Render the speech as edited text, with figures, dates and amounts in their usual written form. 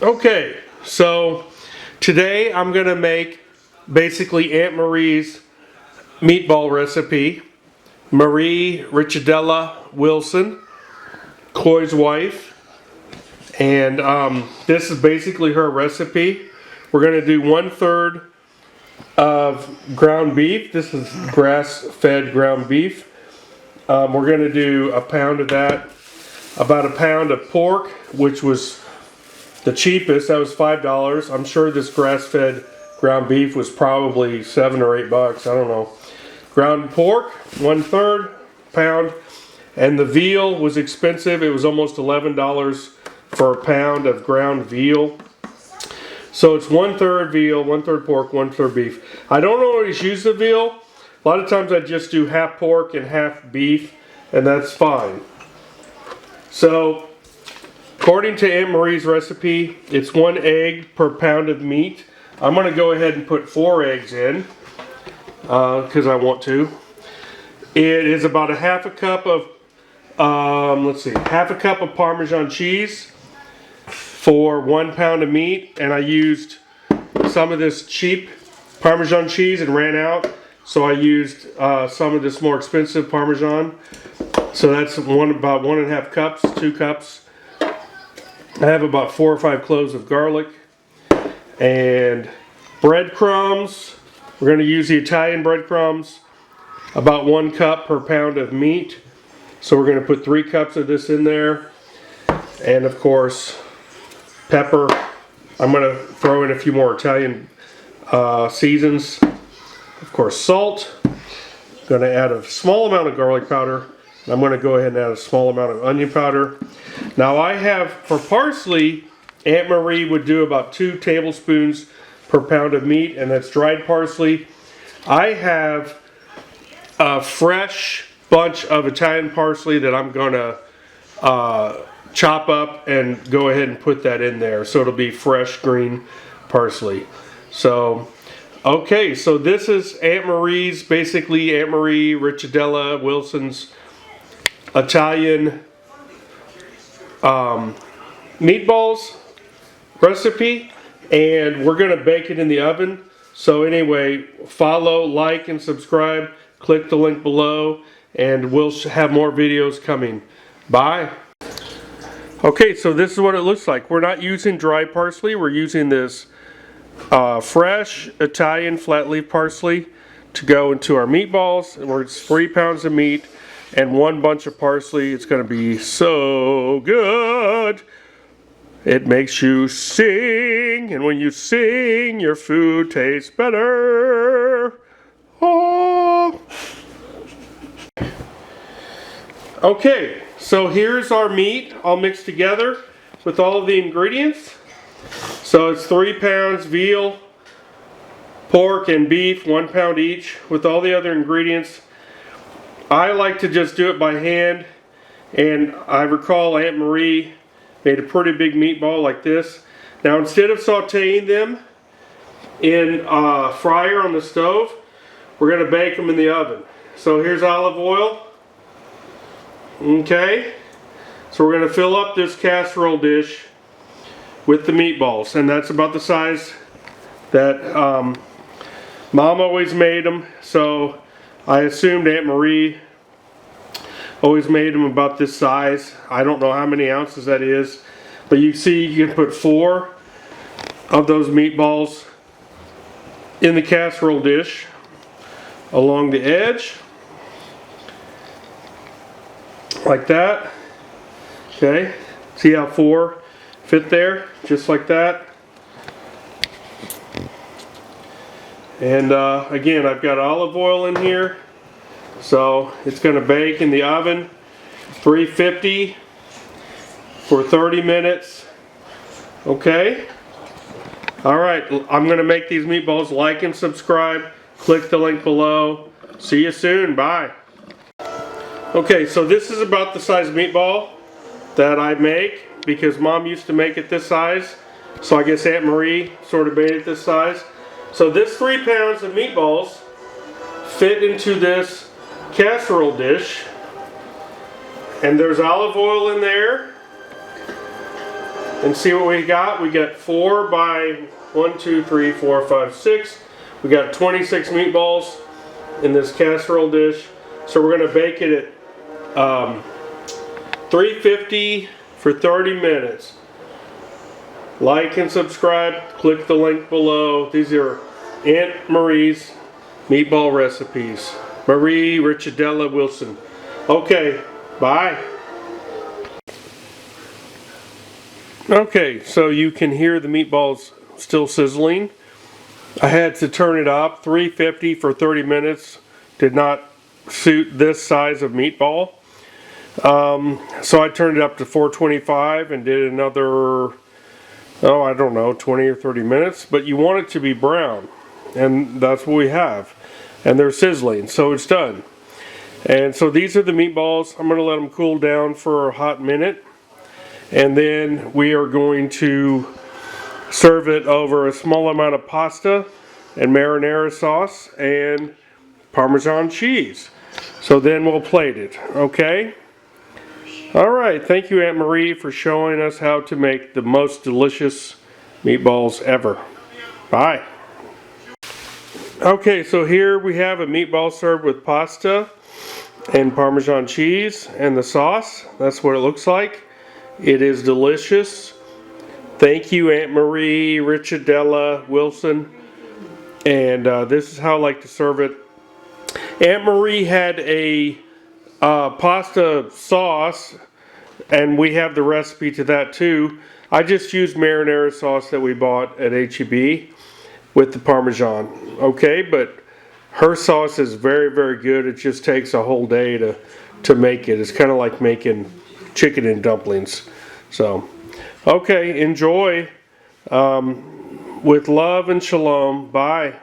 Okay, so today I'm going to make basically Aunt Marie's meatball recipe. Marie Richadella Wilson, Coy's wife, and this is basically her recipe. We're going to do 1/3 of ground beef. This is grass-fed ground beef. We're going to do a pound of that, about a pound of pork, which was the cheapest. That was $5. I'm sure this grass-fed ground beef was probably $7 or $8. I don't know. Ground pork, 1/3 pound, and the veal was expensive. It was almost $11 for a pound of ground veal. So it's 1/3 veal, 1/3 pork, 1/3 beef. I don't always use the veal. A lot of times I just do half pork and half beef, and that's fine. So according to Aunt Marie's recipe, it's 1 egg per pound of meat. I'm going to go ahead and put 4 eggs in because I want to. It is about a half a cup of, half a cup of Parmesan cheese for 1 pound of meat. And I used some of this cheap Parmesan cheese and ran out. So I used some of this more expensive Parmesan. So that's about 1.5 cups, 2 cups. I have about 4 or 5 cloves of garlic and breadcrumbs. We're going to use the Italian breadcrumbs, about 1 cup per pound of meat. So we're going to put 3 cups of this in there. And of course, pepper. I'm going to throw in a few more Italian seasons. Of course, salt. I'm going to add a small amount of garlic powder. I'm going to go ahead and add a small amount of onion powder. Now I have, for parsley, Aunt Marie would do about 2 tablespoons per pound of meat, and that's dried parsley. I have a fresh bunch of Italian parsley that I'm going to chop up and go ahead and put that in there. So it'll be fresh green parsley. So, okay, so this is Aunt Marie's, basically Aunt Marie Richadella Wilson's Italian meatballs recipe, and we're going to bake it in the oven. So anyway, follow, like, and subscribe. Click the link below, and we'll have more videos coming. Bye. Okay, so this is what it looks like. We're not using dry parsley. We're using this fresh Italian flat leaf parsley to go into our meatballs. It's 3 pounds of meat and 1 bunch of parsley. It's going to be so good. It makes you sing, and when you sing, your food tastes better. Oh. Okay, so here's our meat all mixed together with all of the ingredients. So it's 3 pounds veal, pork, and beef, 1 pound each, with all the other ingredients. I like to just do it by hand, and I recall Aunt Marie made a pretty big meatball like this. Now instead of sauteing them in a fryer on the stove, we're going to bake them in the oven. So here's olive oil. Okay, so we're going to fill up this casserole dish with the meatballs, and that's about the size that Mom always made them. So I assumed Aunt Marie always made them about this size. I don't know how many ounces that is, but you see you can put 4 of those meatballs in the casserole dish along the edge, like that. Okay, see how 4 fit there, just like that. And again, I've got olive oil in here, so it's going to bake in the oven 350 for 30 minutes. Okay, all right, I'm going to make these meatballs. Like and subscribe, click the link below. See you soon. Bye. Okay, so this is about the size meatball that I make, because Mom used to make it this size, so I guess Aunt Marie sort of made it this size. So this 3 pounds of meatballs fit into this casserole dish, and there's olive oil in there, and see what we got. We got 4 by 1, 2, 3, 4, 5, 6. We got 26 meatballs in this casserole dish. So we're going to bake it at 350 for 30 minutes. Like and subscribe. Click the link below. These are Aunt Marie's meatball recipes. Marie Richadella Wilson. Okay, bye. Okay, so you can hear the meatballs still sizzling. I had to turn it up. 350 for 30 minutes did not suit this size of meatball. So I turned it up to 425 and did another, I don't know, 20 or 30 minutes. But you want it to be brown, and that's what we have. And they're sizzling, so it's done. And so these are the meatballs. I'm going to let them cool down for a hot minute. And then we are going to serve it over a small amount of pasta and marinara sauce and Parmesan cheese. So then we'll plate it, okay? Alright, thank you Aunt Marie for showing us how to make the most delicious meatballs ever. Bye. Okay, so here we have a meatball served with pasta and Parmesan cheese and the sauce. That's what it looks like. It is delicious. Thank you Aunt Marie Richadella Wilson. And this is how I like to serve it. Aunt Marie had a pasta sauce, and we have the recipe to that too. I just used marinara sauce that we bought at H-E-B with the Parmesan. Okay, but her sauce is very, very good. It just takes a whole day to make it. It's kind of like making chicken and dumplings. So, okay, enjoy. With love and shalom. Bye.